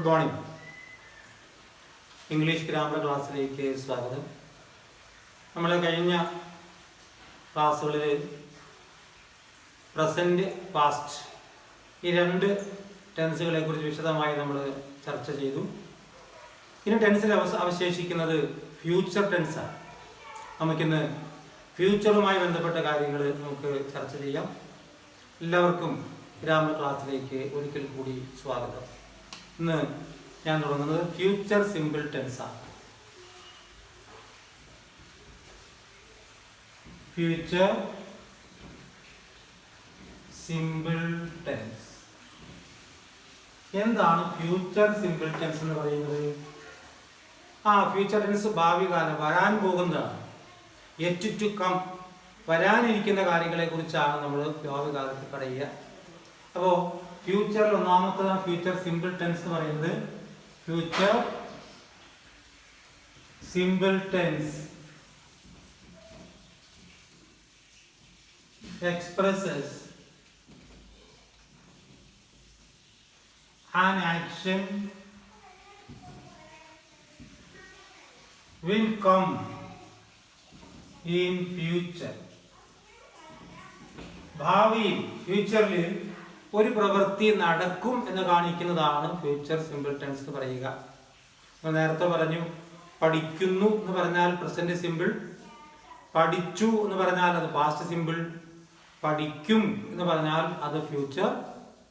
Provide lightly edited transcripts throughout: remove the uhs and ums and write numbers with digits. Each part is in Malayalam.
മോർണിംഗ്. ഇംഗ്ലീഷ് ഗ്രാമർ ക്ലാസ്സിലേക്ക് സ്വാഗതം. നമ്മൾ കഴിഞ്ഞ ക്ലാസ്സുകളിൽ പ്രസൻറ്റ്, പാസ്റ്റ് ഈ രണ്ട് ടെൻസുകളെ കുറിച്ച് വിശദമായി നമ്മൾ ചർച്ച ചെയ്തു. ഇനി ടെൻസിൽ അവശേഷിക്കുന്നത് ഫ്യൂച്ചർ ടെൻസാണ്. നമുക്കിന്ന് ഫ്യൂച്ചറുമായി ബന്ധപ്പെട്ട കാര്യങ്ങൾ നമുക്ക് ചർച്ച ചെയ്യാം. എല്ലാവർക്കും ഗ്രാമർ ക്ലാസ്സിലേക്ക് ഒരിക്കൽ കൂടി സ്വാഗതം. ഇന്ന് ഞാൻ തുടങ്ങുന്നത് ഫ്യൂച്ചർ സിമ്പിൾ ടെൻസാണ്. Future simple tense. എന്താണ് ഫ്യൂച്ചർ സിമ്പിൾ ടെൻസ് എന്ന് പറയുന്നത്? ഫ്യൂച്ചർ ടെൻസ് ഭാവി കാലം, വരാൻ പോകുന്നതാണ്. യെറ്റ് ടു കം, വരാനിരിക്കുന്ന കാര്യങ്ങളെ കുറിച്ചാണ് നമ്മൾ ഭാവി കാലത്ത് പറയുക. അപ്പോൾ ഫ്യൂച്ചറിൽ ഒന്നാമത്തെ ഫ്യൂച്ചർ സിമ്പിൾ ടെൻസ് എന്ന് പറയുന്നത് future simple tense expresses an action will come in future. ഭാവിയിൽ, ഫ്യൂച്ചറിൽ ഒരു പ്രവൃത്തി നടക്കും എന്ന് കാണിക്കുന്നതാണ് ഫ്യൂച്ചർ സിമ്പിൾ ടെൻസ് എന്ന് പറയുക. നേരത്തെ പറഞ്ഞു, പഠിക്കുന്നു എന്ന് പറഞ്ഞാൽ പ്രസന്റ് സിമ്പിൾ, പഠിച്ചു എന്ന് പറഞ്ഞാൽ അത് പാസ്റ്റ് സിമ്പിൾ, പഠിക്കും എന്ന് പറഞ്ഞാൽ അത് ഫ്യൂച്ചർ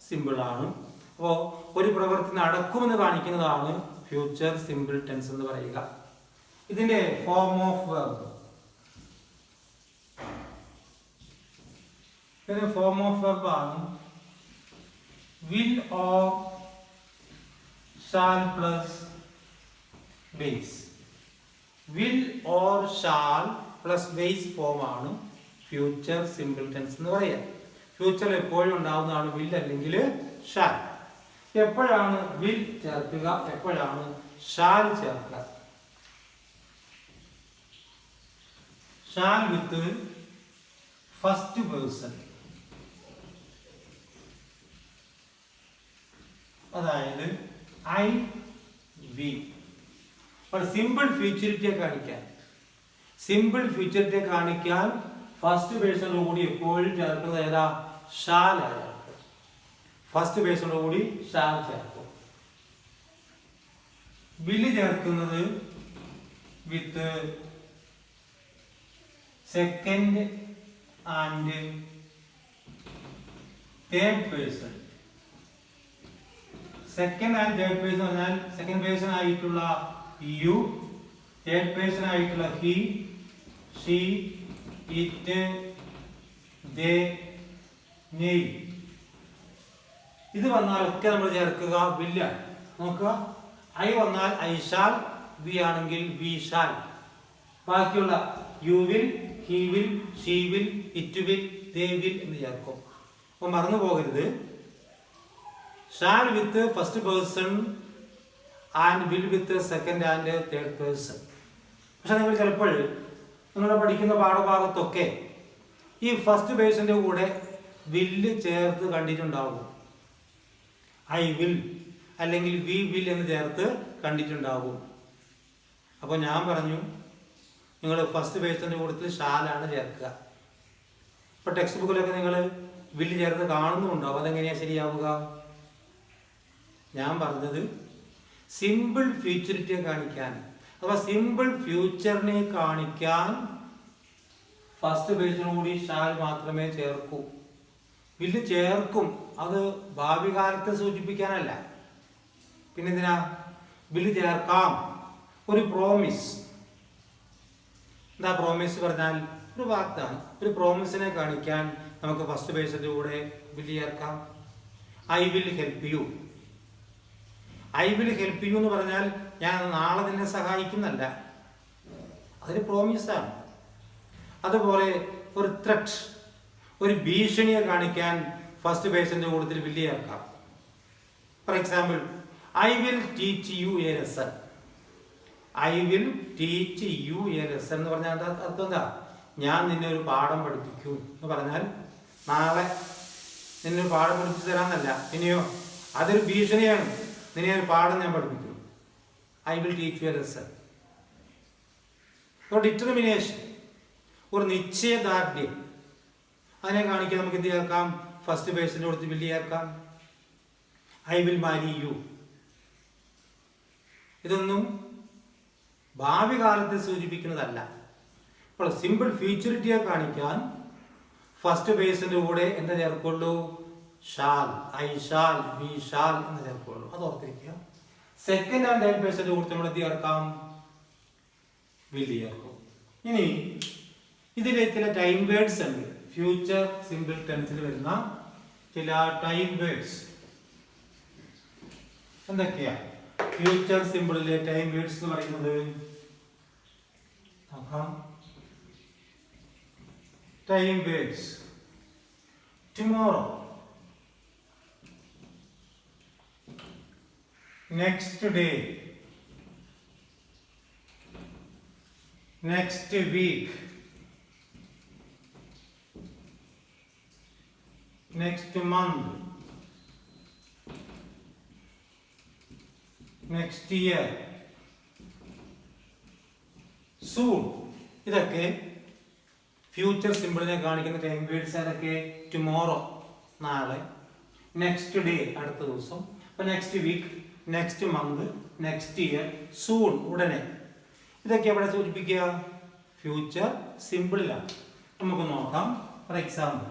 സിമ്പിൾ ആണ്. അപ്പോൾ ഒരു പ്രവൃത്തി നടക്കുമെന്ന് കാണിക്കുന്നതാണ് ഫ്യൂച്ചർ സിമ്പിൾ ടെൻസ് എന്ന് പറയുക. ഇതിന്റെ ഫോം ഓഫ് വെർബ്, ഇതിന്റെ ഫോം ഓഫ് വെർബ് ആണ് will or shall plus base. will or shall plus base form ആണ് ഫ്യൂച്ചർ സിമ്പിൾ ടെൻസ് എന്ന് പറയാം. ഫ്യൂച്ചറിൽ എപ്പോഴും ഉണ്ടാവുന്നതാണ് will അല്ലെങ്കിൽ shall. എപ്പോഴാണ് will ചേർക്കുക, എപ്പോഴാണ് shall ചേർക്കുക? shall വിത്ത് ഫസ്റ്റ് പേഴ്സൺ, അതായത് ഐ വി. സിമ്പിൾ ഫ്യൂച്ചറിറ്റിയെ കാണിക്കാൻ, സിമ്പിൾ ഫ്യൂച്ചറിറ്റിയെ കാണിക്കാൻ ഫസ്റ്റ് പേഴ്സണോട് കൂടി എപ്പോഴും ചേർക്കുന്നത് ഏതാ? ഷാൽ ചേർക്കും. ഫസ്റ്റ് പേഴ്സണോട് കൂടി ഷാൽ ചേർക്കും. വില് ചേർക്കുന്നത് with second and third person. Second and third person പറഞ്ഞാൽ സെക്കൻഡ് പേഴ്സൺ ആയിട്ടുള്ള യു, തേർഡ് പേഴ്സൺ ആയിട്ടുള്ള ഹി, ഷീ, ഇറ്റ്, ദേ, നെയ്. ഇത് വന്നാലൊക്കെ നമ്മൾ ചേർക്കുക വില്ല. നോക്കുക, ഐ വന്നാൽ ഐ ഷാൽ, വി ആണെങ്കിൽ വി ഷാൽ. ബാക്കിയുള്ള you will, he will, she will, it will, they will എന്ന് ചേർക്കും. അപ്പോൾ മറന്നു പോകരുത്, shall with first person and will with second and third person. പക്ഷെ നിങ്ങൾ ചിലപ്പോൾ നിങ്ങൾ പഠിക്കുന്ന പാഠഭാഗത്തൊക്കെ ഈ ഫസ്റ്റ് പേഴ്സന്റെ കൂടെ വില്ല് ചേർത്ത് കണ്ടിട്ടുണ്ടാകും. ഐ വിൽ അല്ലെങ്കിൽ വി വിൽ എന്ന് ചേർത്ത് കണ്ടിട്ടുണ്ടാകും. അപ്പോൾ ഞാൻ പറഞ്ഞു, നിങ്ങൾ ഫസ്റ്റ് പേഴ്സന്റെ കൂട്ടത്തിൽ ഷാലാണ് ചേർക്കുക. ഇപ്പോൾ ടെക്സ്റ്റ് ബുക്കിലൊക്കെ നിങ്ങൾ വില്ല് ചേർത്ത് കാണുന്നുണ്ടാവും. അതെങ്ങനെയാണ് ശരിയാവുക? ഞാൻ പറഞ്ഞത് സിമ്പിൾ ഫ്യൂച്ചറിറ്റിയെ കാണിക്കാൻ, അഥവാ സിമ്പിൾ ഫ്യൂച്ചറിനെ കാണിക്കാൻ ഫസ്റ്റ് പേഴ്സണോട് കൂടി ഷാൽ മാത്രമേ ചേർക്കൂ. വില്ല് ചേർക്കും, അത് ഭാവി കാലത്തെ സൂചിപ്പിക്കാനല്ല. പിന്നെന്തിനാ വില്ല് ചേർക്കാം? ഒരു പ്രോമിസ്. എന്താ പ്രോമിസ് പറഞ്ഞാൽ? ഒരു വാഗ്ദാനം. ഒരു പ്രോമിസിനെ കാണിക്കാൻ നമുക്ക് ഫസ്റ്റ് പേഴ്സന്റെ കൂടെ വില്ല് ചേർക്കാം. I will help you. I will help you എന്ന് പറഞ്ഞാൽ ഞാൻ നാളെ നിന്നെ സഹായിക്കുന്നല്ല, അതൊരു പ്രോമിസാണ്. അതുപോലെ ഒരു ത്രെറ്റ്, ഒരു ഭീഷണിയെ കാണിക്കാൻ ഫസ്റ്റ് പേഴ്സന്റെ കൂട്ടത്തിൽ വില്ല് ചേർക്കാം. For example, I will teach you A lesson. I will teach you A lesson എന്ന് പറഞ്ഞാൽ അർത്ഥം എന്താ? ഞാൻ നിന്നെ ഒരു പാഠം പഠിപ്പിക്കും എന്ന് പറഞ്ഞാൽ നാളെ നിന്നെ പാഠം പഠിപ്പിച്ചു തരാന്നല്ല. പിന്നെയോ അതൊരു ഭീഷണിയാണ്. നിന്നെ ഒരു പാഠം ഞാൻ പഠിപ്പിക്കും. I will teach you A lesson. ഒരു ഡിറ്റർമിനേഷൻ, ഒരു നിശ്ചയദാർഢ്യം, അതിനെ കാണിക്കാൻ നമുക്ക് എന്ത് ചേർക്കാം? ഫസ്റ്റ് പേഴ്സൻ്റെ കൊടുത്ത് വിൽ ചേർക്കാം. I will Mari U. ഇതൊന്നും ഭാവി കാലത്തെ സൂചിപ്പിക്കുന്നതല്ല. അപ്പോൾ സിമ്പിൾ ഫ്യൂച്ചറിറ്റിയെ കാണിക്കാൻ ഫസ്റ്റ് പേഴ്സൻ്റെ കൂടെ എന്താ ചേർക്കുള്ളൂ? Shall, I shall, we shall എന്ന് ചേർക്കുള്ളൂ. അത് ഓർത്തിരിക്കുക. സെക്കൻഡ് ആൻഡ് തേർഡ് പേഴ്സൻ്റെ കൂടെ നമ്മൾ എന്ത് ചേർക്കാം? വിൽ ചേർക്കും. ഇനി ഇതിലെ ചില ടൈം വേർഡ്സ് ഉണ്ട്. ഫ്യൂച്ചർ സിമ്പിൾ ടെൻസിൽ വരുന്ന ചില ടൈം വേർഡ്സ് എന്തൊക്കെയാ? ഫ്യൂച്ചർ സിമ്പിളിലെ ടൈം വേർഡ്സ് എന്ന് പറയുന്നത് time words tomorrow, next day, next week, next month, next year, soon. ഇതൊക്കെ ഫ്യൂച്ചർ സിമ്പിളിനെ കാണിക്കുന്ന ടൈം വേർഡ്സ്. ഏതൊക്കെ? ടുമോറോ, നാളെ, നെക്സ്റ്റ് ഡേ, അടുത്ത ദിവസം, അപ്പൊ next week, next month, next year, soon, ഉടനെ. ഇതൊക്കെ എവിടെ സൂചിപ്പിക്കുക? ഫ്യൂച്ചർ സിമ്പിളിലാണ്. നമുക്ക് നോക്കാം. For example,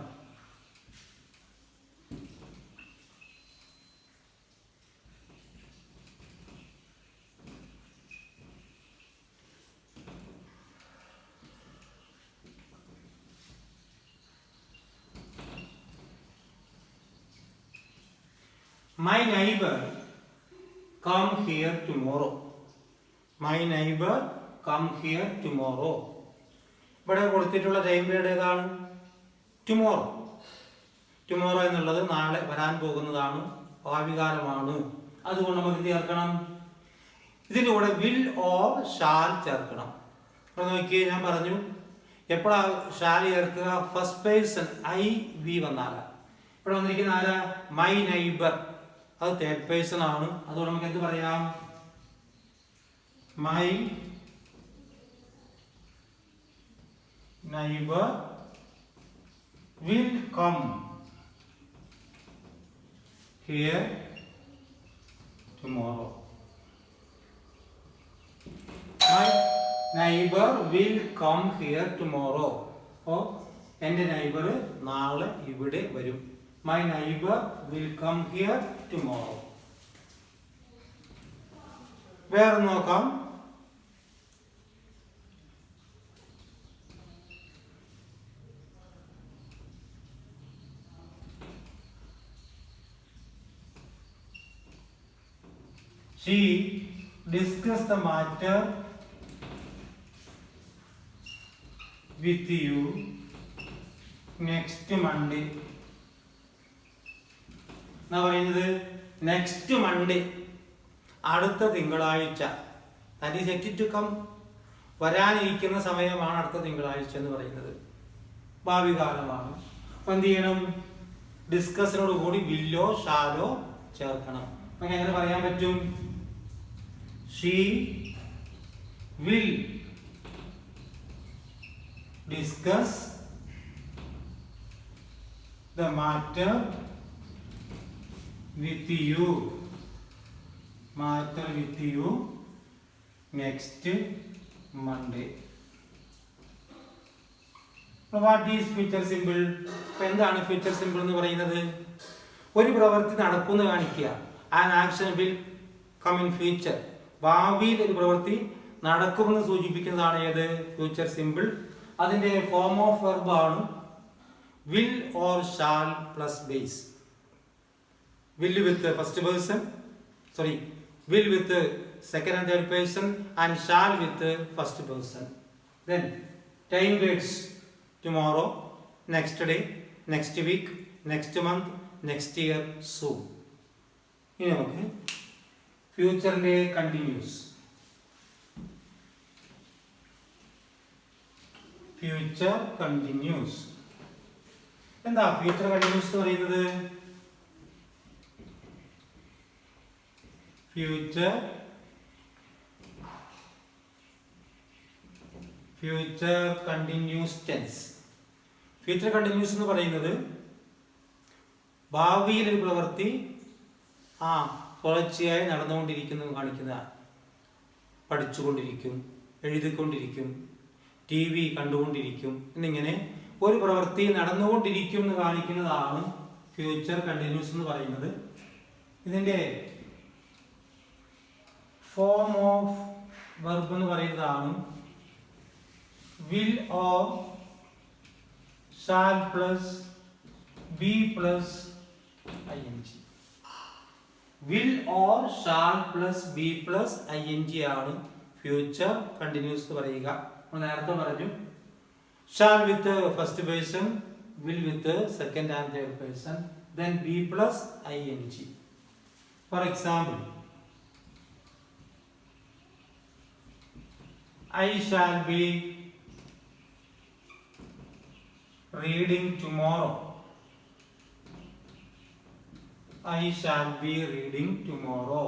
my neighbor come here tomorrow. My neighbor come here tomorrow. ഇവിടെ കൊടുത്തിട്ടുള്ള ടൈം പീരീഡ് ഏതാണ്? ടുമോറോ. ടുമോറോ എന്നുള്ളത് നാളെ വരാൻ പോകുന്നതാണ്, ഭാവികാലമാണ്. അതുകൊണ്ട് നമുക്ക് എന്ത് ചേർക്കണം? ഇതിൻ്റെ കൂടെ വിൽ ഓർ ഷാൽ ചേർക്കണം. ഇവിടെ നോക്കിയേ, ഞാൻ പറഞ്ഞു എപ്പോഴാണ് ഷാൽ ചേർക്കുക? ഫസ്റ്റ് പേഴ്സൺ ഐ വി വന്നാല. ഇവിടെ വന്നിരിക്കുന്ന ആരാ? My neighbour. അത് തേർഡ് പേഴ്സൺ ആണ്. അതുകൊണ്ട് നമുക്ക് എന്ത് പറയാം? My neighbour will come here tomorrow. My neighbour will come here tomorrow. അപ്പോൾ എൻ്റെ നൈബർ നാളെ ഇവിടെ വരും. My neighbor will come here tomorrow. വേറെ നോക്കാം. She discussed the matter with you next Monday. എന്നാ പറയുന്നത്? നെക്സ്റ്റ് മൺഡേ, അടുത്ത തിങ്കളാഴ്ച. That is yet to come, വരാനിരിക്കുന്ന സമയമാണ് അടുത്ത തിങ്കളാഴ്ച എന്ന് പറയുന്നത്. ഭാവി കാലമാണ്. അപ്പം എന്ത് ചെയ്യണം? ഡിസ്കസിനോട് കൂടി വില്ലോ ഷാലോ ചേർക്കണം. അപ്പം എങ്ങനെ പറയാൻ പറ്റും? She will discuss the matter with you, matter with you next Monday. What is future symbol? എന്താണ് ഫ്യൂച്ചർ സിമ്പിൾ എന്ന് പറയുന്നത്? ഒരു പ്രവൃത്തി നടക്കുമെന്ന് കാണിക്കുക. An action will come in future. ഭാവിയിൽ ഒരു പ്രവൃത്തി നടക്കുമെന്ന് സൂചിപ്പിക്കുന്നതാണ് ഏത്? Future simple. അതിന്റെ ഫോം ഓഫ് വെർബ് ആണ് will or shall plus base. Will with the first person, will with the second and third person, and shall with the first person. Then time words: tomorrow, next day, next week, next month, next year, soon. You know, okay? Future day continues. Future continues. എന്താ future continues എന്ന് പറയുന്നത്? Future continuous tense. Future continuous എന്ന് പറയുന്നത് ഭാവിയിൽ ഒരു പ്രവൃത്തി തുടർച്ചയായി നടന്നുകൊണ്ടിരിക്കുന്നത് കാണിക്കുന്നതാണ്. പഠിച്ചുകൊണ്ടിരിക്കും, എഴുതിക്കൊണ്ടിരിക്കും, ടി വി കണ്ടുകൊണ്ടിരിക്കും എന്നിങ്ങനെ ഒരു പ്രവൃത്തി നടന്നുകൊണ്ടിരിക്കും എന്ന് കാണിക്കുന്നതാണ് ഫ്യൂച്ചർ കണ്ടിന്യൂസ് എന്ന് പറയുന്നത്. ഇതിൻ്റെ ഫോം ഓഫ് വെർബ് എന്ന് പറയുന്നതാണ് will or shall plus B plus ing. Will or shall plus B plus ing ആണ് ഫ്യൂച്ചർ കണ്ടിന്യൂസ് എന്ന് പറയുക. നമ്മൾ നേരത്തെ പറഞ്ഞു shall with first person, will with second and third person, then be plus ing. For example, I shall be reading tomorrow. I shall be reading tomorrow.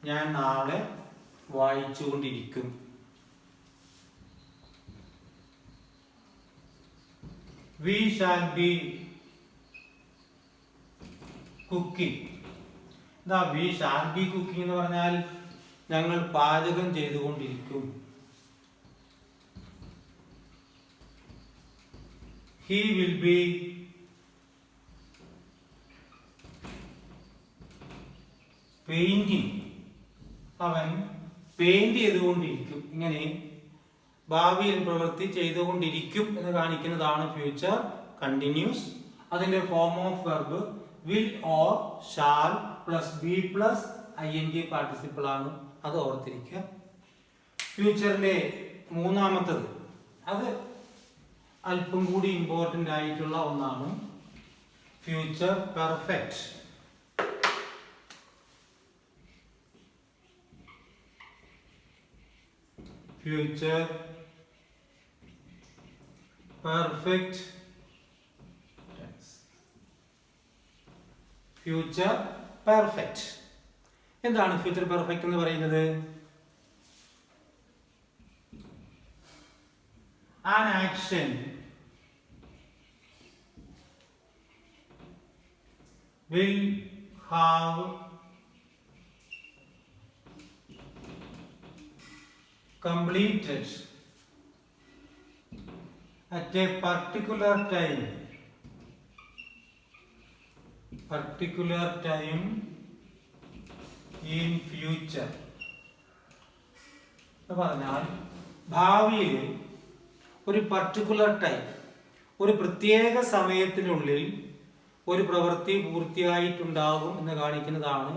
ഞാൻ നാളെ വായിച്ചുകൊണ്ടിരിക്കും. We shall be cooking. We shall be cooking എന്ന് പറഞ്ഞാൽ ഞങ്ങൾ പാചകം ചെയ്തുകൊണ്ടിരിക്കും. He will be painting. അവൻ പെയിന്റ് ചെയ്തുകൊണ്ടിരിക്കും. ഇങ്ങനെ ഭാവിയിൽ പ്രവൃത്തി ചെയ്തുകൊണ്ടിരിക്കും എന്ന് കാണിക്കുന്നതാണ് ഫ്യൂച്ചർ കണ്ടിന്യൂസ്. അതിന്റെ form of verb will or shall plus B plus ing participle ആണ്. അത് ഓർത്തിരിക്കുക. ഫ്യൂച്ചറിന്റെ മൂന്നാമത്തത്, അത് അല്പം കൂടി ഇമ്പോർട്ടൻ്റ് ആയിട്ടുള്ള ഒന്നാണ് future perfect. Future perfect tense. Future perfect എന്താണ് ഫ്യൂച്ചർ പെർഫെക്റ്റ് എന്ന് പറയുന്നത്? An action will have completed at a particular time in future. എന്ന് പറഞ്ഞാൽ ഭാവിയിൽ ഒരു പർട്ടിക്കുലർ ടൈം, ഒരു പ്രത്യേക സമയത്തിനുള്ളിൽ ഒരു പ്രവൃത്തി പൂർത്തിയായിട്ടുണ്ടാകും എന്ന് കാണിക്കുന്നതാണ്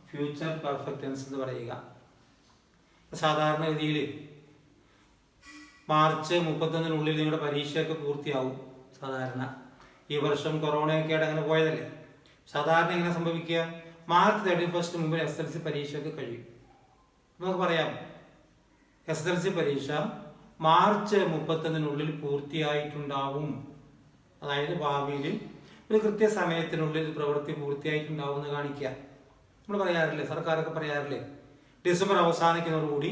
ഫ്യൂച്ചർ പെർഫെക്റ്റ് ടെൻസ് എന്ന് പറയുക. സാധാരണ രീതിയിൽ മാർച്ച് 31 നിങ്ങളുടെ പരീക്ഷയൊക്കെ പൂർത്തിയാവും. സാധാരണ ഈ വർഷം കൊറോണയൊക്കെ ആയിട്ട് അങ്ങനെ പോയതല്ലേ. സാധാരണ എങ്ങനെ സംഭവിക്കുക? മാർച്ച് 31 മുമ്പ് SSLC പരീക്ഷയൊക്കെ കഴിയും. നമുക്ക് പറയാം SSLC പരീക്ഷ മാർച്ച് 31 പൂർത്തിയായിട്ടുണ്ടാവും. അതായത് ഭാവിയിൽ ഒരു കൃത്യസമയത്തിനുള്ളിൽ പ്രവൃത്തി പൂർത്തിയായിട്ടുണ്ടാവും എന്ന് കാണിക്കുക. നമ്മൾ പറയാറില്ലേ, സർക്കാരൊക്കെ പറയാറില്ലേ, ഡിസംബർ അവസാനിക്കുന്നതോടുകൂടി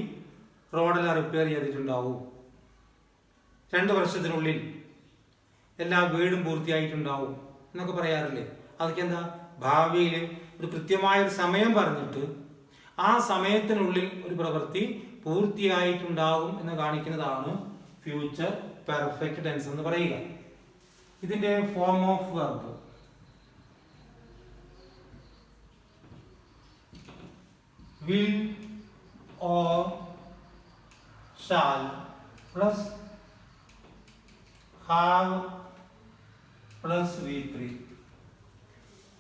റോഡെല്ലാം റിപ്പയർ ചെയ്തിട്ടുണ്ടാവും, 2 വർഷത്തിനുള്ളിൽ എല്ലാ വീടും പൂർത്തിയായിട്ടുണ്ടാവും എന്നൊക്കെ പറയാറില്ലേ. അതൊക്കെ എന്താ? ഭാവിയിൽ ഒരു കൃത്യമായൊരു സമയം പറഞ്ഞിട്ട് ആ സമയത്തിനുള്ളിൽ ഒരു പ്രവൃത്തി പൂർത്തിയായിട്ടുണ്ടാകും എന്ന് കാണിക്കുന്നതാണ് ഫ്യൂച്ചർ പെർഫെക്റ്റ് ടെൻസ് എന്ന് പറയുക. ഇതിന്റെ form of verb will or shall plus have plus V3.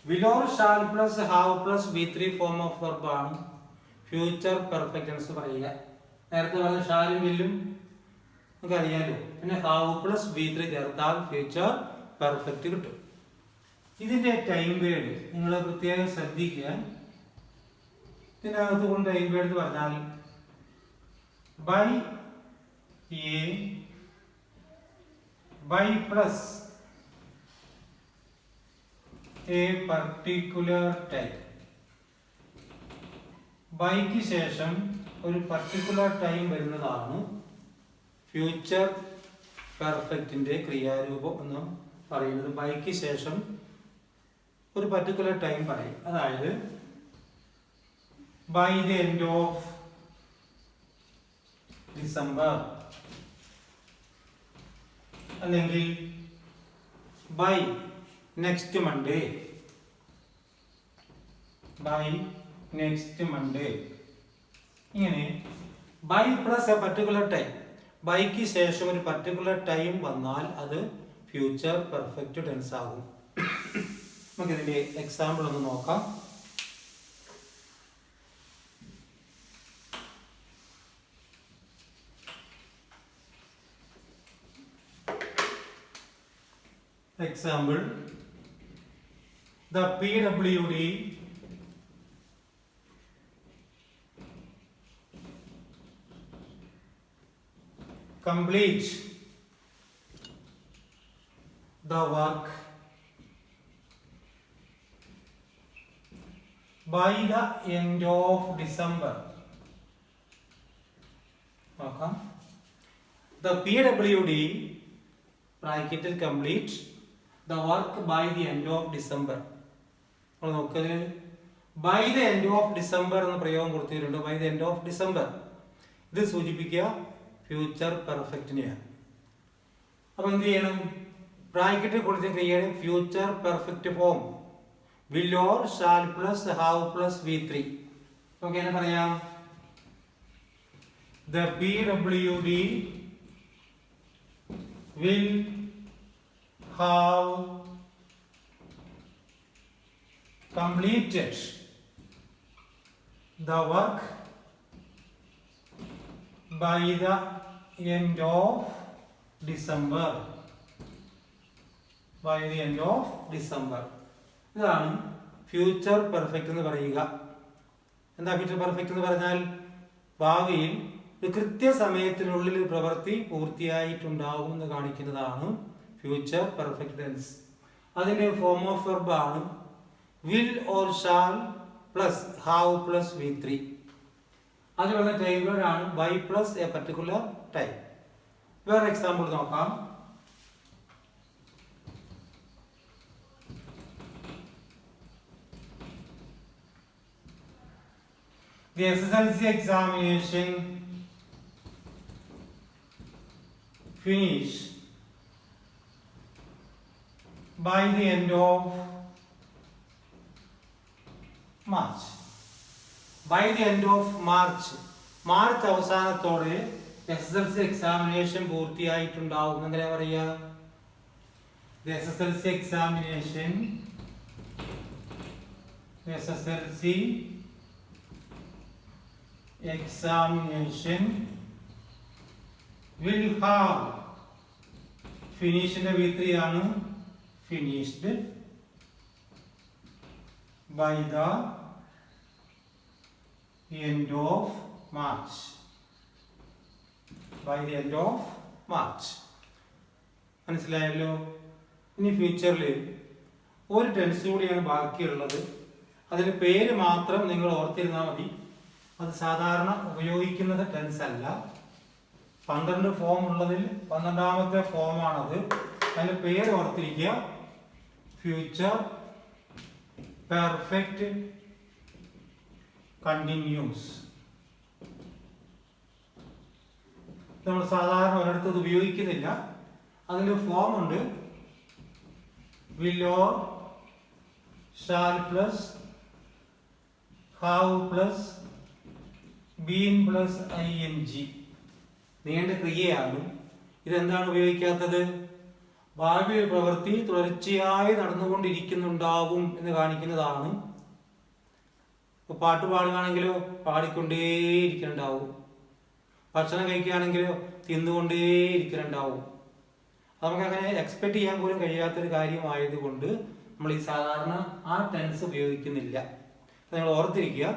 Will or shall plus have plus V3 form of verb ആണ് ഫ്യൂച്ചർ പെർഫെക്റ്റ് ടെൻസ് പറയുക. നേരത്തെ പറഞ്ഞ ഷാലും വില്ലും നമുക്ക് അറിയാലോ. പിന്നെ ഹാവ് പ്ലസ് V3 ചേർത്താൽ ഫ്യൂച്ചർ പെർഫെക്റ്റ് കിട്ടും. ഇതിന്റെ ടൈം പീരീഡ് നിങ്ങൾ പ്രത്യേകം ശ്രദ്ധിക്കുക. ഇതിനകത്ത് കൊണ്ട് ടൈം പീരീഡ് എന്ന് പറഞ്ഞാൽ by plus a particular time. ബൈക്ക് ശേഷം ഒരു പർട്ടിക്കുലർ ടൈം വരുന്നതാണ് ഫ്യൂച്ചർ പെർഫെക്റ്റിന്റെ ക്രിയാരൂപം എന്ന് പറയുന്നത്. ബൈക്ക് ശേഷം ഒരു പർട്ടിക്കുലർ ടൈം പറയും. അതായത് by the end of December, അല്ലെങ്കിൽ by next Monday, by next Monday. ഇങ്ങനെ by plus a particular time, ബൈക്ക് ശേഷം ഒരു പർട്ടിക്കുലർ ടൈം വന്നാൽ അത് ഫ്യൂച്ചർ പെർഫെക്റ്റ് ടെൻസ് ആകും. നമുക്കിതിന്റെ എക്സാമ്പിൾ ഒന്ന് നോക്കാം. Example, the PWD complete the work by the end of December. Okay. The PWD bracket complete the work by the end of December. അപ്പോൾ നോക്കുക, by the end of December എന്ന പ്രയോഗം കൊടുത്തിട്ടുണ്ട്. By the end of December ഇത് സൂചിപ്പിക്കുക ഫ്യൂച്ചർ പെർഫെക്റ്റിനെയാണ്. അപ്പൊ എന്ത് ചെയ്യണം? ബ്രാക്കറ്റ് കൊടുത്ത് ക്രിയയുടെ future perfect form will or shall plus have plus V3. നമുക്ക് എങ്ങനെ പറയാം? The PWD will have completed the work by the end of December. By the end of December. ഇതാണ് ഫ്യൂച്ചർ പെർഫെക്റ്റ് എന്ന് പറയുക. എന്താ ഫ്യൂച്ചർ പെർഫെക്റ്റ് എന്ന് പറഞ്ഞാൽ? ഭാവിയിൽ ഒരു കൃത്യസമയത്തിനുള്ളിൽ പ്രവൃത്തി പൂർത്തിയായിട്ടുണ്ടാകും എന്ന് കാണിക്കുന്നതാണ് ഫ്യൂച്ചർ പെർഫെക്റ്റ് ടെൻസ്. അതിന്റെ ഫോം ഓഫ് വെർബ് ആണ് will or shall plus have plus V3. അതിലുള്ള ടൈമുകളാണ് by plus a particular time. വേറെ എക്സാമ്പിൾ നോക്കാം. The SSLC examination finish by the end of March. By the end of March. March അവസാനത്തോടെ SSLC എക്സാമിനേഷൻ പൂർത്തിയായിട്ടുണ്ടാവും. എങ്ങനെ പറയാ? The SSLC examination will have ഫിനിഷിന്റെ V3 ആണ് finished by the end of March. By the end of March. മനസ്സിലായല്ലോ? ഇനി ഫ്യൂച്ചറിൽ ഒരു ടെൻസ് കൂടിയാണ് ബാക്കിയുള്ളത്. അതിന്റെ പേര് മാത്രം നിങ്ങൾ ഓർത്തിരുന്നാൽ മതി. അത് സാധാരണ ഉപയോഗിക്കുന്നത് ടെൻസ് അല്ല. 12 ഫോം ഉള്ളതിൽ 12ാമത്തെ ഫോമാണത്. അതിന്റെ പേര് ഓർത്തിരിക്കുക, ഫ്യൂച്ചർ പെർഫെക്റ്റ് കണ്ടിന്യൂസ്. നമ്മൾ സാധാരണ ഒരിടത്ത് ഉപയോഗിക്കുന്നില്ല. അതിന്റെ ഫോം ഉണ്ട് will or shall plus have plus been plus ING. നീണ്ട ക്രിയയാണ്. ഇതെന്താണ് ഉപയോഗിക്കാത്തത്? ഭാവിയിൽ പ്രവൃത്തി തുടർച്ചയായി നടന്നുകൊണ്ടിരിക്കുന്നുണ്ടാവും എന്ന് കാണിക്കുന്നതാണ്. പാട്ട് പാടുകയാണെങ്കിലോ പാടിക്കൊണ്ടേയിരിക്കുന്നുണ്ടാവും. ഭക്ഷണം കഴിക്കുകയാണെങ്കിലോ തിന്നുകൊണ്ടേയിരിക്കുന്നുണ്ടാവും. നമുക്ക് അങ്ങനെ എക്സ്പെക്ട് ചെയ്യാൻ പോലും കഴിയാത്തൊരു കാര്യമായതുകൊണ്ട് നമ്മൾ ഈ സാധാരണ ആ ടെൻസ് ഉപയോഗിക്കുന്നില്ല. നിങ്ങൾ ഓർത്തിരിക്കുക,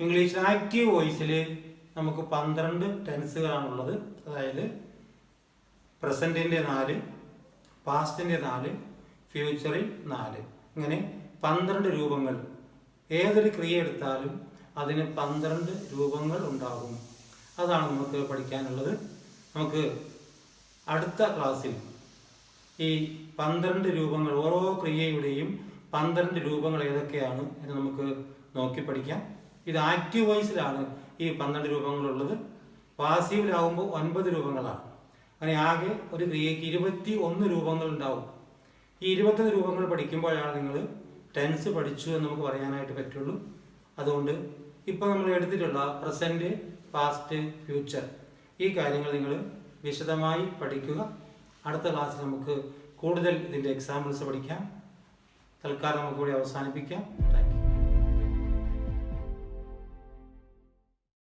ഇംഗ്ലീഷ് ആക്റ്റീവ് വോയിസിൽ നമുക്ക് 12 ടെൻസുകളാണുള്ളത്. അതായത് പ്രസന്റിന്റെ 4, പാസ്റ്റിന്റെ 4, ഫ്യൂച്ചറിൽ 4. ഇങ്ങനെ 12 രൂപങ്ങൾ. ഏതൊരു ക്രിയ എടുത്താലും അതിന് 12 രൂപങ്ങൾ ഉണ്ടാകും. അതാണ് നമുക്ക് പഠിക്കാനുള്ളത്. നമുക്ക് അടുത്ത ക്ലാസ്സിൽ ഈ 12 രൂപങ്ങൾ, ഓരോ ക്രിയയുടെയും 12 രൂപങ്ങൾ ഏതൊക്കെയാണ് എന്ന് നമുക്ക് നോക്കി പഠിക്കാം. ഇത് ആക്റ്റീവ് വോയിസിലാണ് ഈ 12 രൂപങ്ങളുള്ളത്. പാസീവിലാവുമ്പോൾ 9 രൂപങ്ങളാണ്. അങ്ങനെ ആകെ ഒരു ക്രിയയ്ക്ക് 21 രൂപങ്ങൾ ഉണ്ടാവും. ഈ 21 രൂപങ്ങൾ പഠിക്കുമ്പോഴാണ് നിങ്ങൾ ടെൻസ് പഠിച്ചു എന്ന് നമുക്ക് പറയാനായിട്ട് പറ്റുള്ളൂ. അതുകൊണ്ട് ഇപ്പോൾ നമ്മൾ എടുത്തിട്ടുള്ള പ്രസൻറ്റ്, പാസ്റ്റ്, ഫ്യൂച്ചർ ഈ കാര്യങ്ങൾ നിങ്ങൾ വിശദമായി പഠിക്കുക. അടുത്ത ക്ലാസ്സിൽ നമുക്ക് കൂടുതൽ ഇതിൻ്റെ എക്സാമ്പിൾസ് പഠിക്കാം. തൽക്കാലം നമുക്ക് ഇവിടെ അവസാനിപ്പിക്കാം.